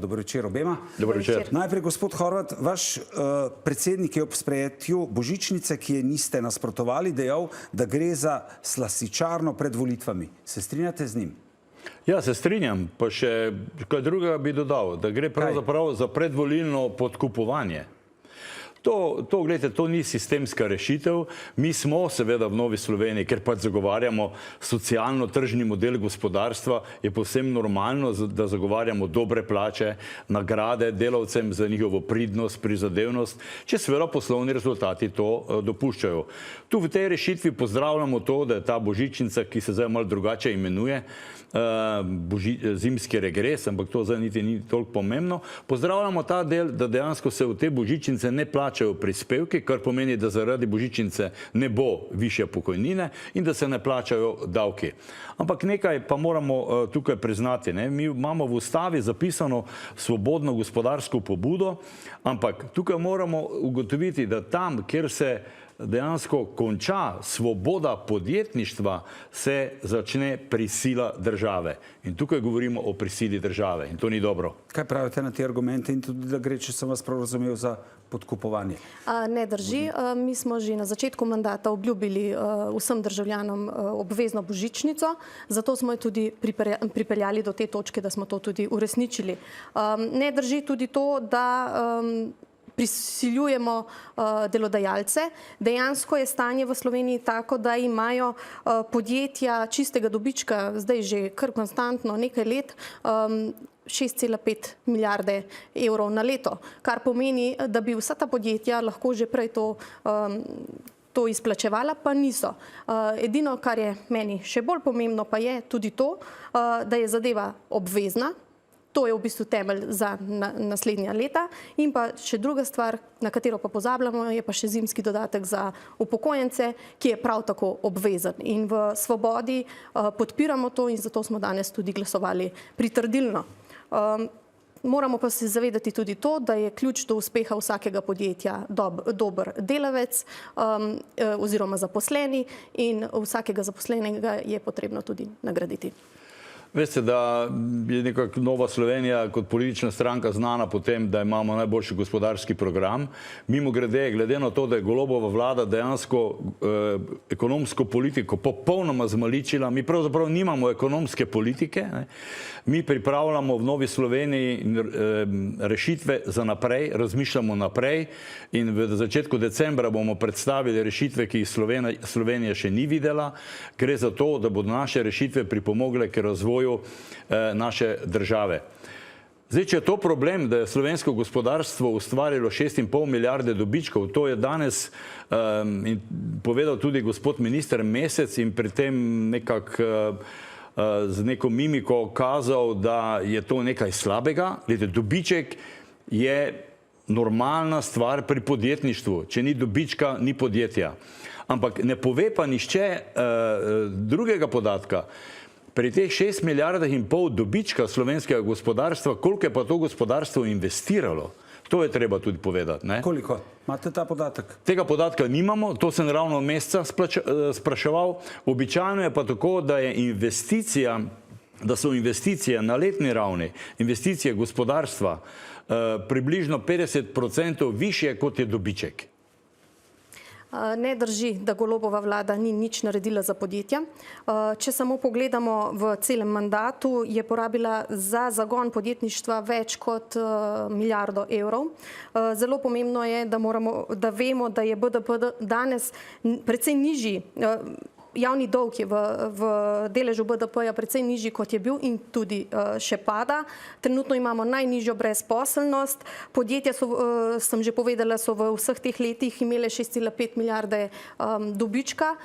Dobro večer obema. Dobro večer. Najprej, gospod Horvat, vaš predsednik je ob sprejetju božičnice, ki je niste nasprotovali, dejal, da gre za slasičarno pred volitvami. Se strinjate z njim? Ja, se strinjam, pa še kaj drugega bi dodal, da gre pravzaprav za predvolilno podkupovanje. Gledajte, to ni sistemska rešitev. Mi smo seveda v Novi Sloveniji, ker pač zagovarjamo socialno-tržni model gospodarstva, je povsem normalno, da zagovarjamo dobre plače, nagrade delavcem za njihovo pridnost, prizadevnost, če seveda poslovni rezultati to dopuščajo. Tu v tej rešitvi pozdravljamo to, da je ta božičnica, ki se zdaj malo drugače imenuje, zimski regres, ampak to zdaj niti ni toliko pomembno. Pozdravljamo ta del, da dejansko se v te božičnice ne plačajo prispevki, kar pomeni, da zaradi božičnice ne bo višje pokojnine in da se ne plačajo davki. Ampak nekaj pa moramo tukaj priznati. Mi imamo v ustavi zapisano svobodno gospodarsko pobudo, ampak tukaj moramo ugotoviti, da tam, kjer se dejansko konča svoboda podjetništva, se začne prisila države. In tukaj govorimo o prisili države in to ni dobro. Kaj pravite na te argumente in tudi, da gre, če sem vas prav razumel, za podkupovanje? Ne drži. Mi smo že na začetku mandata obljubili vsem državljanom obvezno božičnico, zato smo jo tudi pripeljali do te točke, da smo to tudi uresničili. Ne drži tudi to, da prisiljujemo delodajalce. Dejansko je stanje v Sloveniji tako, da imajo podjetja čistega dobička zdaj že kar konstantno nekaj let 6,5 milijarde evrov na leto, kar pomeni, da bi vsa ta podjetja lahko že prej to izplačevala, pa niso. Edino, kar je meni še bolj pomembno, pa je tudi to, da je zadeva obvezna. To je v bistvu temelj za naslednja leta. In pa še druga stvar, na katero pa pozabljamo, je pa še zimski dodatek za upokojence, ki je prav tako obvezen. In v Svobodi podpiramo to in zato smo danes tudi glasovali pritrdilno. Moramo pa se zavedati tudi to, da je ključ do uspeha vsakega podjetja dober delavec oziroma zaposleni in vsakega zaposlenega je potrebno tudi nagraditi. Veste, da je nekako Nova Slovenija kot politična stranka znana po tem, da imamo najboljši gospodarski program. Mimogrede, glede na to, da je Golobova vlada dejansko ekonomsko politiko popolnoma zmaličila, mi pravzaprav nimamo ekonomske politike. Mi pripravljamo v Novi Sloveniji rešitve za naprej, razmišljamo naprej in v začetku decembra bomo predstavili rešitve, ki jih Slovenija še ni videla. Gre za to, da bodo naše rešitve pripomogle k razvoju naše države. Zdaj, če je to problem, da je slovensko gospodarstvo ustvarilo 6,5 milijarde dobičkov, to je danes povedal tudi gospod minister Mesec in pri tem nekako z neko mimiko kazal, da je to nekaj slabega. Dobiček je normalna stvar pri podjetništvu. Če ni dobička, ni podjetja. Ampak ne pove pa nišče drugega podatka. Pri teh 6,5 milijardah dobička slovenskega gospodarstva, koliko je pa to gospodarstvo investiralo? To je treba tudi povedati. Koliko? Imate ta podatek? Tega podatka nimamo, to sem ravno meseca spraševal. Običajno je pa tako, da so investicije na letni ravni, investicije gospodarstva približno 50% višje, kot je dobiček. Ne drži, da Golobova vlada ni nič naredila za podjetja. Če samo pogledamo v celem mandatu, je porabila za zagon podjetništva več kot milijardo evrov. Zelo pomembno je, da vemo, da je BDP danes precej nižji. Javni dolg je v deležu BDP-ja precej nižji, kot je bil in tudi še pada. Trenutno imamo najnižjo brezposelnost. Podjetja, sem že povedala, so v vseh teh letih imele 6,5 milijarde dobička.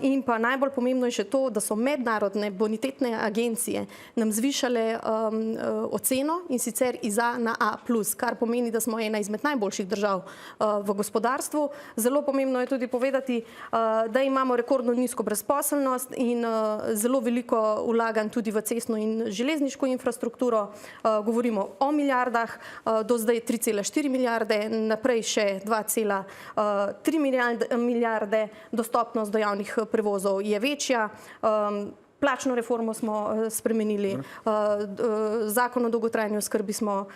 In pa najbolj pomembno je še to, da so mednarodne bonitetne agencije nam zvišale oceno in sicer iz A na A+, kar pomeni, da smo ena izmed najboljših držav v gospodarstvu. Zelo pomembno je tudi povedati, da imamo rekordno nizko brezposelnost in zelo veliko vlaganj tudi v cestno in železniško infrastrukturo. Govorimo o milijardah, do zdaj 3,4 milijarde, naprej še 2,3 milijarde. Dostopnost do javnih prevozov je večja. Plačno reformo smo spremenili, zakon o dolgotrajni oskrbi smo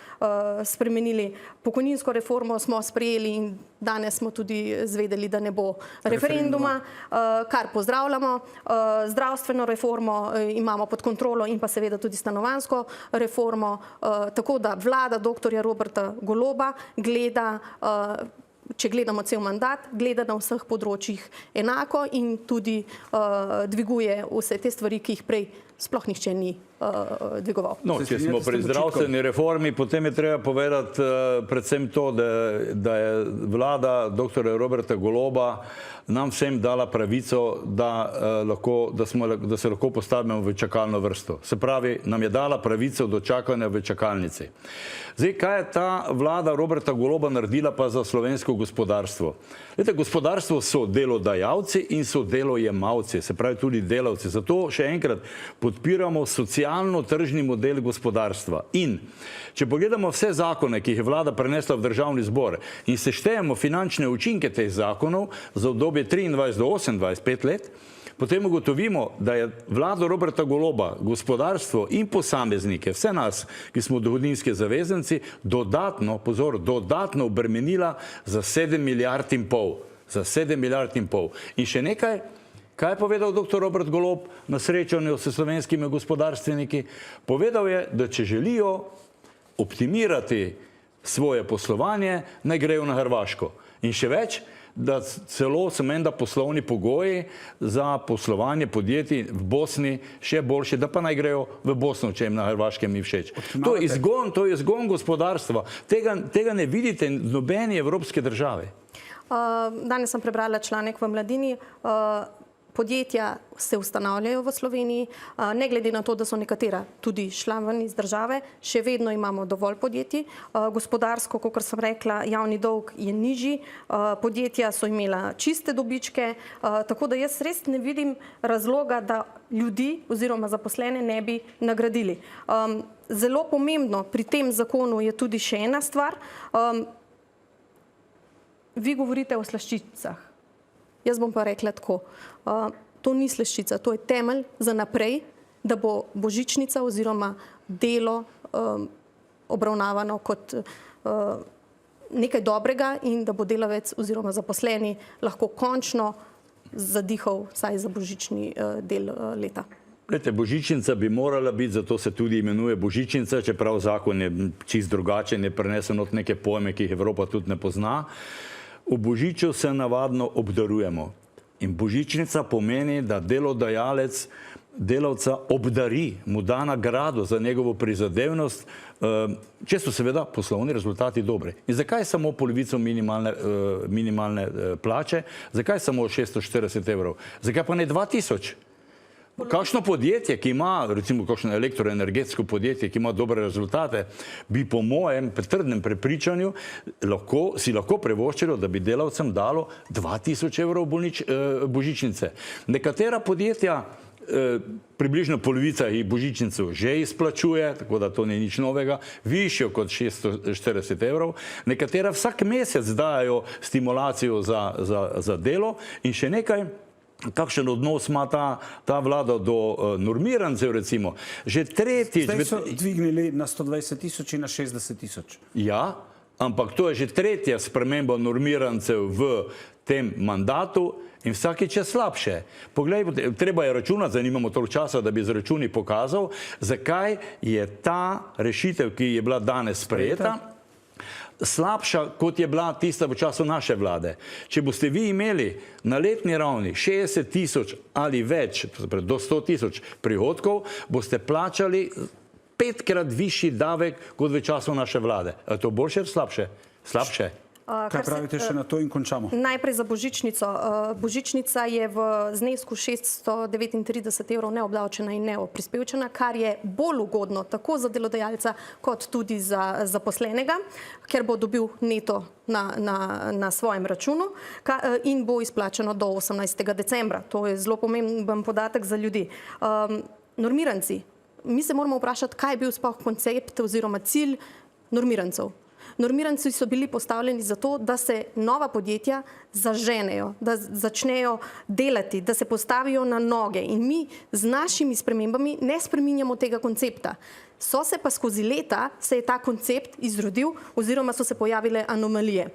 spremenili, pokojninsko reformo smo sprejeli in danes smo tudi zvedeli, da ne bo referenduma, kar pozdravljamo. Zdravstveno reformo imamo pod kontrolo in pa seveda tudi stanovanjsko reformo, tako da vlada doktorja Roberta Goloba gleda, če gledamo cel mandat, gleda na vseh področjih enako in tudi dviguje vse te stvari, ki jih prej sploh nihče ni dvigoval. No, če smo pri zdravstveni reformi, potem je treba povedati predvsem to, da je vlada doktorja Roberta Goloba nam vsem dala pravico, da se lahko postavimo v čakalno vrsto. Se pravi, nam je dala pravico do čakanja v čakalnici. Zdaj, kaj je ta vlada Roberta Goloba naredila pa za slovensko gospodarstvo? Glede, gospodarstvo so delodajalci in so delojemalci, se pravi tudi delavci. Zato še enkrat podpiramo socialno-tržni model gospodarstva. In če pogledamo vse zakone, ki jih je vlada prenesla v državni zbor in seštejemo finančne učinke teh zakonov za obdobje 23 do 28, 5 let, potem ugotovimo, da je vlada Roberta Goloba gospodarstvo in posameznike, vse nas, ki smo dohodninski zavezanci, dodatno obremenila za 7 milijard in pol. Za 7 milijard in pol. In še nekaj, kaj je povedal dr. Robert Golob na srečanju s slovenskimi gospodarstveniki? Povedal je, da če želijo optimirati svoje poslovanje, naj grejo na Hrvaško. In še več, da celo so menda poslovni pogoji za poslovanje podjetij v Bosni še boljši, da pa naj grejo v Bosno, če jim na Hrvaškem ni všeč. To je izgon gospodarstva. Tega ne vidite v nobeni evropski državi. Danes sem prebrala članek v Mladini. Podjetja se ustanavljajo v Sloveniji, ne glede na to, da so nekatera tudi šla ven iz države, še vedno imamo dovolj podjetij. Gospodarsko, kot sem rekla, javni dolg je nižji, podjetja so imela čiste dobičke, tako da jaz res ne vidim razloga, da ljudi oziroma zaposlene ne bi nagradili. Zelo pomembno pri tem zakonu je tudi še ena stvar. Vi govorite o slaščicah. Jaz bom pa rekla tako, to ni slaščica, to je temelj za naprej, da bo božičnica oziroma delo obravnavano kot nekaj dobrega in da bo delavec oziroma zaposleni lahko končno zadihal vsaj za božični del leta. Glejte, božičnica bi morala biti, zato se tudi imenuje božičnica, čeprav zakon je čist drugačen, je prenesel not neke pojme, ki jih Evropa tudi ne pozna. V božiču se navadno obdarujemo. In božičnica pomeni, da delodajalec delavca obdari, mu da nagrado za njegovo prizadevnost, če so seveda poslovni rezultati dobri. In zakaj samo polovico minimalne plače? Zakaj samo 640 evrov? Zakaj pa ne 2000? Kakšno podjetje, ki ima, recimo kakšno elektroenergetsko podjetje, ki ima dobre rezultate, bi po mojem trdnem prepričanju si lahko privoščilo, da bi delavcem dalo 2000 evrov božičnice. Nekatera podjetja, približno polovica jih božičnico že izplačuje, tako da to ni nič novega, višjo kot 640 evrov. Nekatera vsak mesec dajo stimulacijo za delo in še nekaj, kakšen odnos ima ta vlada do normirancev, recimo. Že tretjič... Zdaj so dvignili na 120 000 in na 60 000. Ja, ampak to je že tretja sprememba normirancev v tem mandatu in vsakič je slabše. Poglej, treba je računati, zdaj nimamo toliko časa, da bi z računi pokazal, zakaj je ta rešitev, ki je bila danes sprejeta, slabša, kot je bila tista v času naše vlade. Če boste vi imeli na letni ravni 60 000 ali več, do 100 000 prihodkov, boste plačali 5-krat višji davek kot v času naše vlade. Je to boljše ali slabše? Slabše. Kaj pravite še na to in končamo? Najprej za božičnico. Božičnica je v znesku 639 evrov neobdavčena in neoprispevčena, kar je bolj ugodno tako za delodajalca kot tudi za zaposlenega, ker bo dobil neto na svojem računu in bo izplačeno do 18. decembra. To je zelo pomemben podatek za ljudi. Normiranci. Mi se moramo vprašati, kaj je bil sploh koncept oziroma cilj normirancev. Normiranci so bili postavljeni zato, da se nova podjetja zaženejo, da začnejo delati, da se postavijo na noge in mi z našimi spremembami ne spreminjamo tega koncepta. So se pa skozi leta se je ta koncept izrodil oziroma so se pojavile anomalije.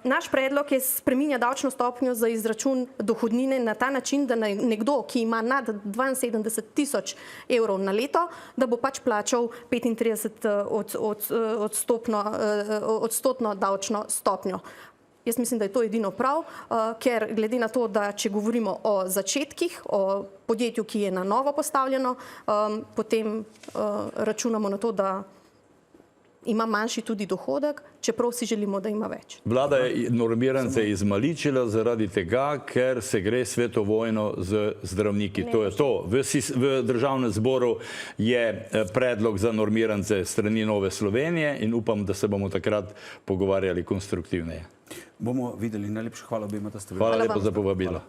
Naš predlog je spreminja davčno stopnjo za izračun dohodnine na ta način, da nekdo, ki ima nad 72 tisoč evrov na leto, da bo pač plačal 35% davčno stopnjo. Jaz mislim, da je to edino prav, ker glede na to, da če govorimo o začetkih, o podjetju, ki je na novo postavljeno, potem računamo na to, da ima manjši tudi dohodek, čeprav si želimo, da ima več. Vlada je normirance izmaličila zaradi tega, ker se gre sveto vojno z zdravniki. To je to. V državnem zboru je predlog za normirance strani Nove Slovenije in upam, da se bomo takrat pogovarjali konstruktivneje. Bomo videli. Najlepša hvala obema, da ste bili. Hvala lepo za povabilo.